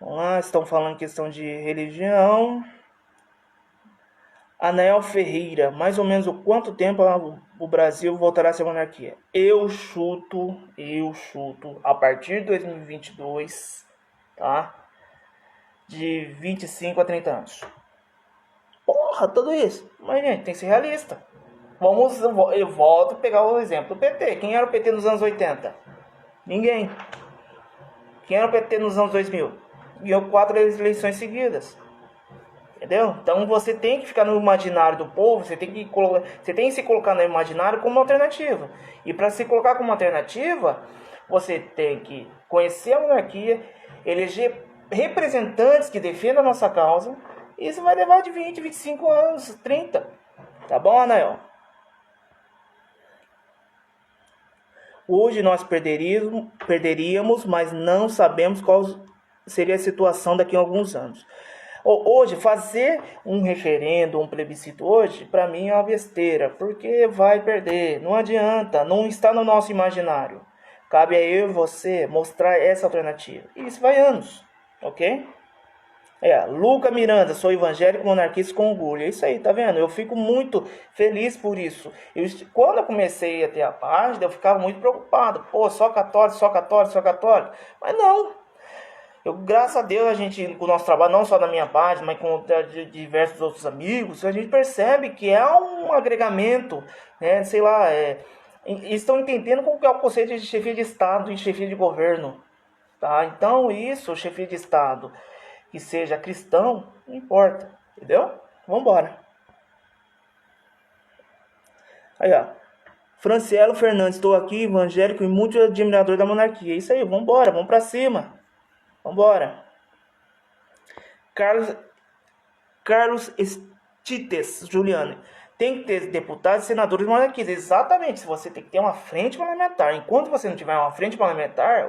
Vamos lá, estão falando questão de religião. Anael Ferreira, mais ou menos o quanto tempo o Brasil voltará a ser monarquia? Eu chuto, a partir de 2022, tá? De 25 a 30 anos. Porra, tudo isso. Mas, gente, tem que ser realista. Eu volto a pegar o exemplo do PT. Quem era o PT nos anos 80? Ninguém. Quem era o PT nos anos 2000? Ganhou 4 eleições seguidas. Entendeu? Então você tem que ficar no imaginário do povo, você tem que se colocar no imaginário como alternativa. E para se colocar como alternativa, você tem que conhecer a monarquia, eleger representantes que defendam a nossa causa. E isso vai levar de 20, 25 anos, 30. Tá bom, Anael? Hoje nós perderíamos, mas não sabemos qual seria a situação daqui a alguns anos. Hoje, fazer um referendo, um plebiscito hoje, para mim é uma besteira, porque vai perder, não adianta, não está no nosso imaginário. Cabe a eu e você mostrar essa alternativa. E isso vai anos, ok? Luca Miranda, sou evangélico monarquista com orgulho. É isso aí, tá vendo? Eu fico muito feliz por isso. Quando eu comecei a ter a página, eu ficava muito preocupado. Pô, só católico, só católico, só católico. Mas não. Graças a Deus, a gente, com o nosso trabalho, não só na minha página, mas com diversos outros amigos, a gente percebe que é um agregamento, né? Sei lá, estão entendendo como que é o conceito de chefia de Estado e chefia de governo, tá? Então, isso, chefia de Estado, que seja cristão, não importa, entendeu? Vambora. Aí, ó. Francielo Fernandes, estou aqui, evangélico e muito admirador da monarquia. Isso aí, vambora, vamos pra cima. Vambora. Carlos Estites, Juliane. Tem que ter deputados e senadores monarquistas. Exatamente. Se você tem que ter uma frente parlamentar. Enquanto você não tiver uma frente parlamentar,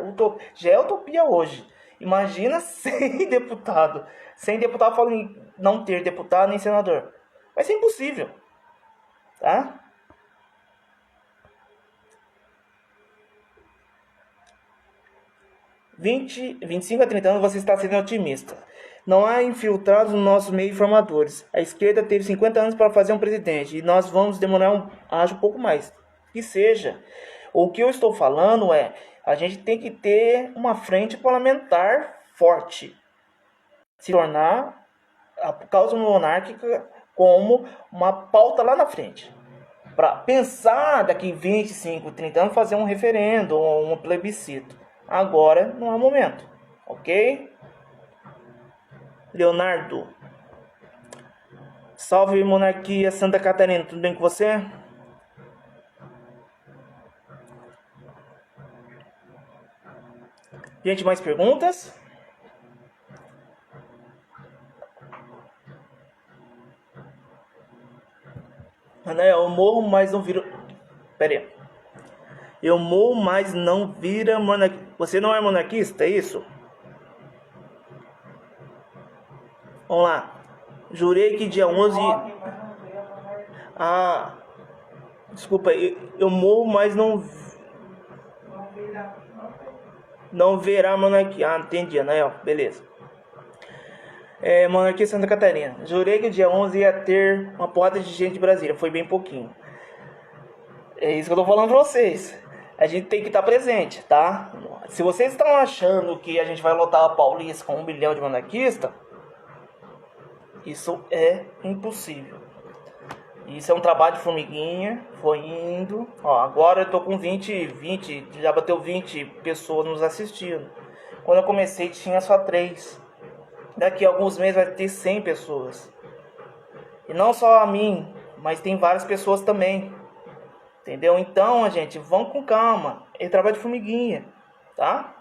já é utopia hoje. Imagina sem deputado. Sem deputado, falo em não ter deputado nem senador. Vai ser impossível. Tá? De 25 a 30 anos você está sendo otimista. Não há infiltrados no nosso meio formadores. A esquerda teve 50 anos para fazer um presidente e nós vamos demorar acho um pouco mais. Que seja. O que eu estou falando é, a gente tem que ter uma frente parlamentar forte. Se tornar a causa monárquica como uma pauta lá na frente. Para pensar daqui 25, 30 anos fazer um referendo ou um plebiscito. Agora não é o momento, ok? Leonardo. Salve monarquia Santa Catarina, tudo bem com você? Gente, mais perguntas? Eu morro, mas não viro... Pera aí. Eu morro, mas não vira monarquista. Você não é monarquista, é isso? Vamos lá. Jurei que dia 11... Desculpa, eu morro, mas não verá monarquia. Entendi, Anael. Beleza. Monarquia Santa Catarina. Jurei que o dia 11 ia ter uma porrada de gente de Brasília. Foi bem pouquinho. É isso que eu tô falando pra vocês. A gente tem que estar presente, tá? Se vocês estão achando que a gente vai lotar a Paulista com 1 bilhão de monarquistas, isso é impossível. Isso é um trabalho de formiguinha. Foi indo. Agora eu tô com 20, já bateu 20 pessoas nos assistindo. Quando eu comecei tinha só 3. Daqui a alguns meses vai ter 100 pessoas. E não só a mim, mas tem várias pessoas também. Entendeu? Então, gente, vão com calma. Ele trabalha de formiguinha, tá?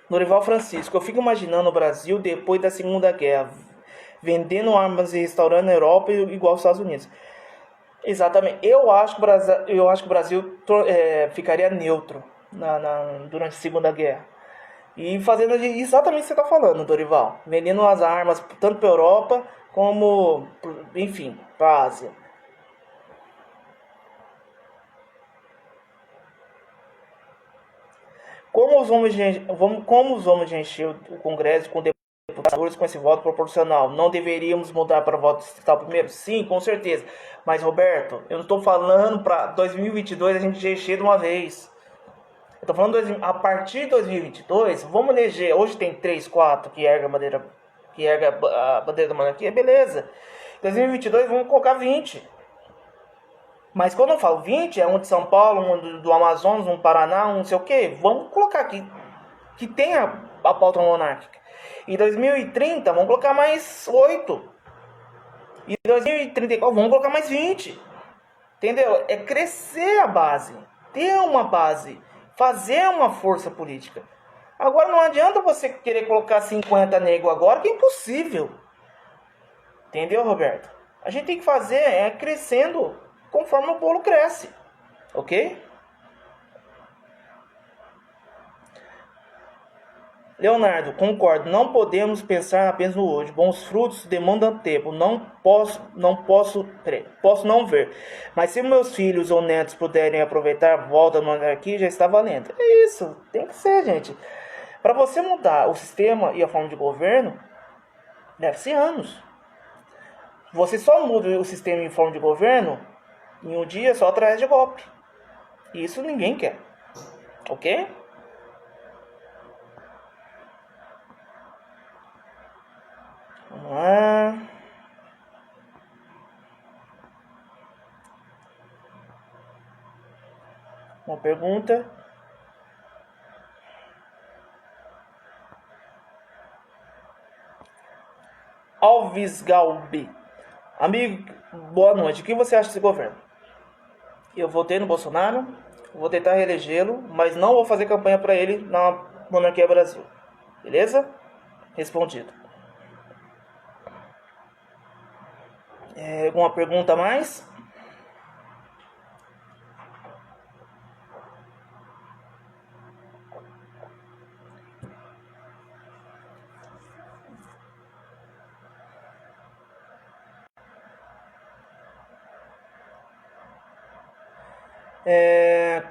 Norival Francisco, eu fico imaginando o Brasil depois da Segunda Guerra, vendendo armas e restaurando a Europa igual os Estados Unidos. Exatamente. Eu acho que o Brasil ficaria neutro durante a Segunda Guerra. E fazendo exatamente o que você está falando, Dorival. Vendendo as armas tanto para a Europa como, enfim, para a Ásia. Como os homens de encher o Congresso com deputados com esse voto proporcional? Não deveríamos mudar para voto distrital primeiro? Sim, com certeza. Mas, Roberto, eu não estou falando para 2022 a gente encher de uma vez. Eu estou falando a partir de 2022, vamos eleger. Hoje tem 3, 4 que erga a bandeira da monarquia, beleza. 2022 vamos colocar 20. Mas quando eu falo 20, é um de São Paulo, um do Amazonas, um do Paraná, um não sei o que. Vamos colocar aqui que tem a pauta monárquica. Em 2030, vamos colocar mais 8. E 2034, vamos colocar mais 20. Entendeu? É crescer a base. Ter uma base. Fazer uma força política. Agora não adianta você querer colocar 50 negros agora, que é impossível. Entendeu, Roberto? A gente tem que fazer crescendo conforme o bolo cresce. Ok? Leonardo, concordo. Não podemos pensar apenas no hoje. Bons frutos demandam tempo. Posso não ver. Mas se meus filhos ou netos puderem aproveitar a volta da monarquia, já está valendo. É isso. Tem que ser, gente. Para você mudar o sistema e a forma de governo, deve-se anos. Você só muda o sistema e a forma de governo em um dia só através de golpe. Isso ninguém quer. Ok? Vamos lá. Uma pergunta. Alves Galbi. Amigo, boa noite. O que você acha desse governo? Eu votei no Bolsonaro, vou tentar reelegê-lo, mas não vou fazer campanha para ele na Monarquia Brasil. Beleza? Respondido. Alguma pergunta a mais?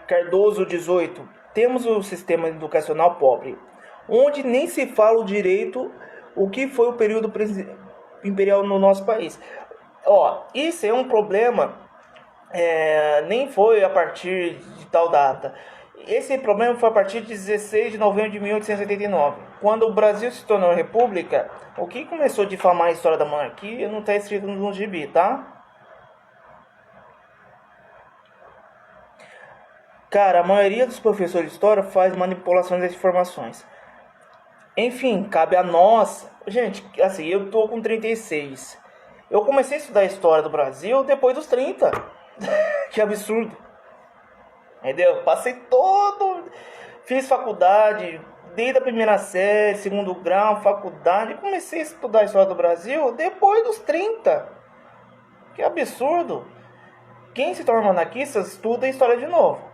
Cardoso 18. Temos um sistema educacional pobre, onde nem se fala o direito o que foi o período imperial no nosso país. Isso é um problema, nem foi a partir de tal data. Esse problema foi a partir de 16 de novembro de 1889, quando o Brasil se tornou república. O que começou a difamar a história da monarquia não está escrito no gibi, tá? Cara, a maioria dos professores de história faz manipulações das informações. Enfim, cabe a nós. Gente, assim, eu tô com 36. Eu comecei a estudar a história do Brasil depois dos 30. Que absurdo. Entendeu? Passei todo. Fiz faculdade, desde a primeira série, segundo grau, faculdade. Comecei a estudar a história do Brasil depois dos 30. Que absurdo. Quem se torna monarquista estuda a história de novo.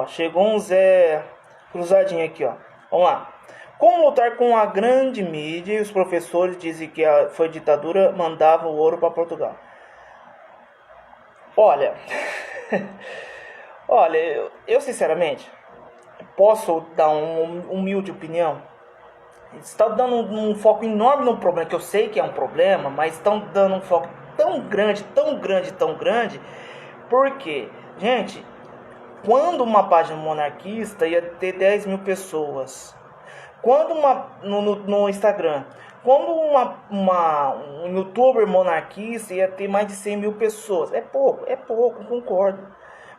Chegou um Zé cruzadinho aqui, Vamos lá. Como lutar com a grande mídia e os professores dizem que foi ditadura, mandava o ouro para Portugal? Olha, eu sinceramente posso dar uma humilde opinião. Está dando um foco enorme no problema, que eu sei que é um problema, mas estão dando um foco tão grande, tão grande, tão grande, porque, gente, quando uma página monarquista ia ter 10 mil pessoas, quando no Instagram, quando um youtuber monarquista ia ter mais de 100 mil pessoas, é pouco, concordo.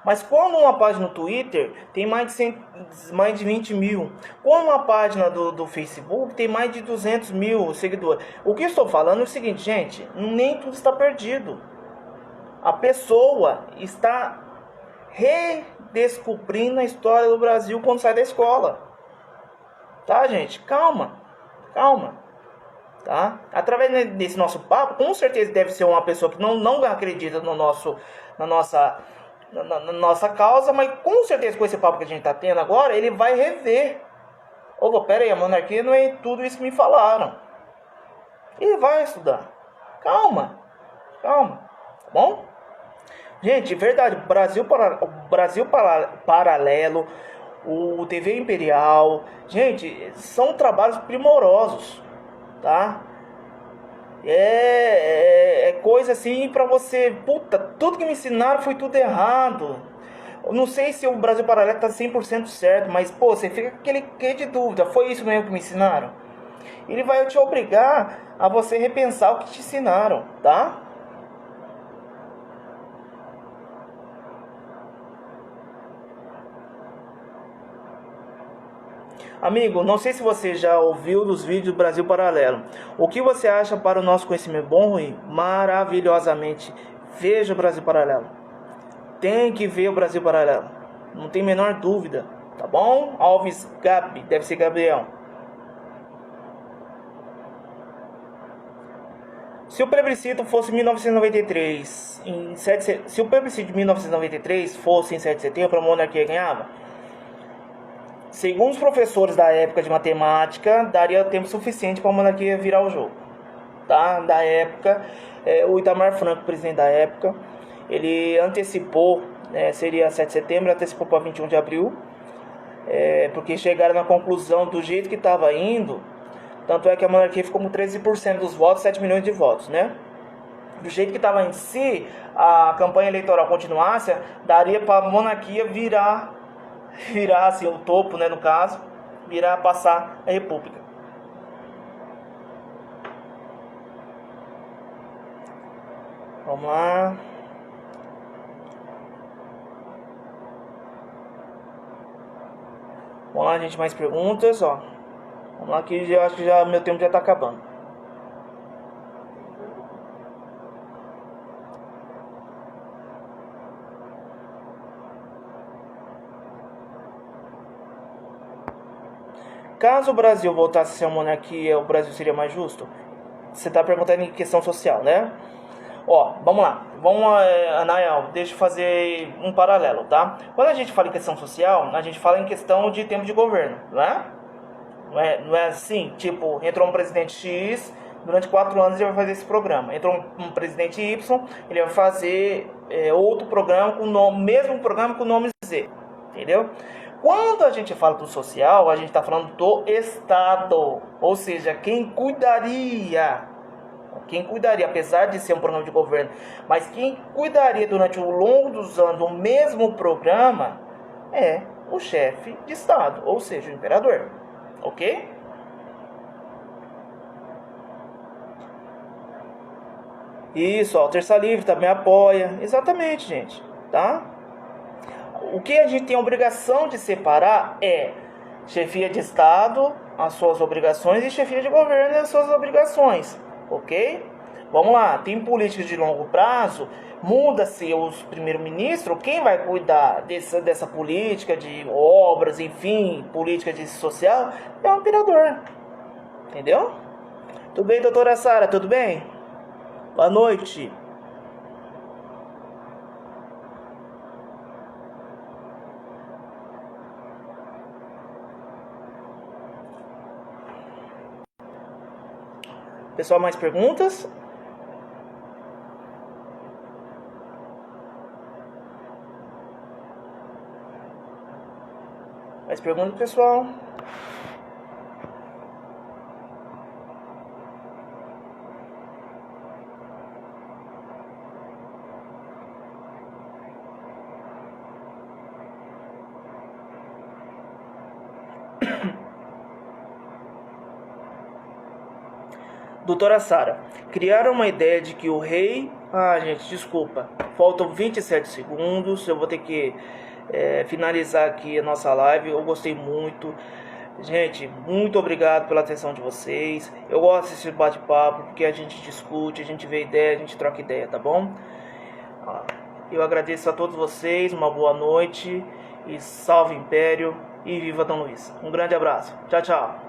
Mas quando uma página no Twitter tem mais de 20 mil, quando uma página do Facebook tem mais de 200 mil seguidores. O que eu estou falando é o seguinte, gente, nem tudo está perdido. A pessoa está redescobrindo a história do Brasil quando sai da escola. Tá, gente? Calma, calma. Tá? Através desse nosso papo, com certeza deve ser uma pessoa que não acredita na nossa causa, mas com certeza com esse papo que a gente está tendo agora, ele vai rever. Ô, pera aí, a monarquia não é tudo isso que me falaram. Ele vai estudar. Calma, calma, tá bom? Gente, verdade, Brasil Paralelo, o TV Imperial, gente, são trabalhos primorosos, tá? É coisa assim pra você, puta, tudo que me ensinaram foi tudo errado. Eu não sei se o Brasil Paralelo tá 100% certo, mas pô, você fica com aquele quê de dúvida, foi isso mesmo que me ensinaram? Ele vai te obrigar a você repensar o que te ensinaram, tá? Amigo, não sei se você já ouviu dos vídeos do Brasil Paralelo. O que você acha para o nosso conhecimento bom ou ruim? Maravilhosamente. Veja o Brasil Paralelo. Tem que ver o Brasil Paralelo. Não tem a menor dúvida. Tá bom? Alves Gabi, deve ser Gabriel. Se o plebiscito fosse 1993, se o plebiscito de 1993 fosse em 7 de setembro, a monarquia ganhava? Segundo os professores da época de matemática, daria tempo suficiente para a monarquia virar o jogo. Tá? Da época, o Itamar Franco, presidente da época, ele antecipou, seria 7 de setembro, antecipou para 21 de abril, porque chegaram na conclusão do jeito que estava indo, tanto é que a monarquia ficou com 13% dos votos, 7 milhões de votos, né? Do jeito que estava indo, se a campanha eleitoral continuasse, daria para a monarquia virar assim, o topo, né, no caso, passar a república. Vamos lá. Vamos lá, gente, mais perguntas, ó. Vamos lá que eu acho que meu tempo já tá acabando. Caso o Brasil voltasse a ser uma monarquia, o Brasil seria mais justo? Você está perguntando em questão social, né? Ó, vamos lá. Anael, deixa eu fazer um paralelo, tá? Quando a gente fala em questão social, a gente fala em questão de tempo de governo, não é? Não é assim, tipo, entrou um presidente X, durante 4 anos ele vai fazer esse programa. Entrou um presidente Y, ele vai fazer outro programa com o nome, mesmo programa com o nome Z, entendeu? Quando a gente fala do social, a gente está falando do Estado, ou seja, quem cuidaria, apesar de ser um programa de governo, mas quem cuidaria durante o longo dos anos do mesmo programa é o chefe de Estado, ou seja, o imperador, ok? Isso, ó, o Terça Livre também apoia, exatamente, gente, tá? O que a gente tem a obrigação de separar é chefia de Estado, as suas obrigações, e chefia de governo, as suas obrigações, ok? Vamos lá, tem políticas de longo prazo, muda-se os primeiro-ministro, quem vai cuidar dessa política de obras, enfim, política de social, é o imperador, entendeu? Tudo bem, doutora Sara, tudo bem? Boa noite. Pessoal, mais perguntas? Mais perguntas, pessoal? Doutora Sara, criaram uma ideia de que o rei Ah, gente, desculpa. Faltam 27 segundos. Eu vou ter que finalizar aqui a nossa live. Eu gostei muito. Gente, muito obrigado pela atenção de vocês. Eu gosto desse bate-papo porque a gente discute, a gente vê ideia, a gente troca ideia, tá bom? Eu agradeço a todos vocês. Uma boa noite. E salve Império. E viva Dom Luiz. Um grande abraço. Tchau, tchau.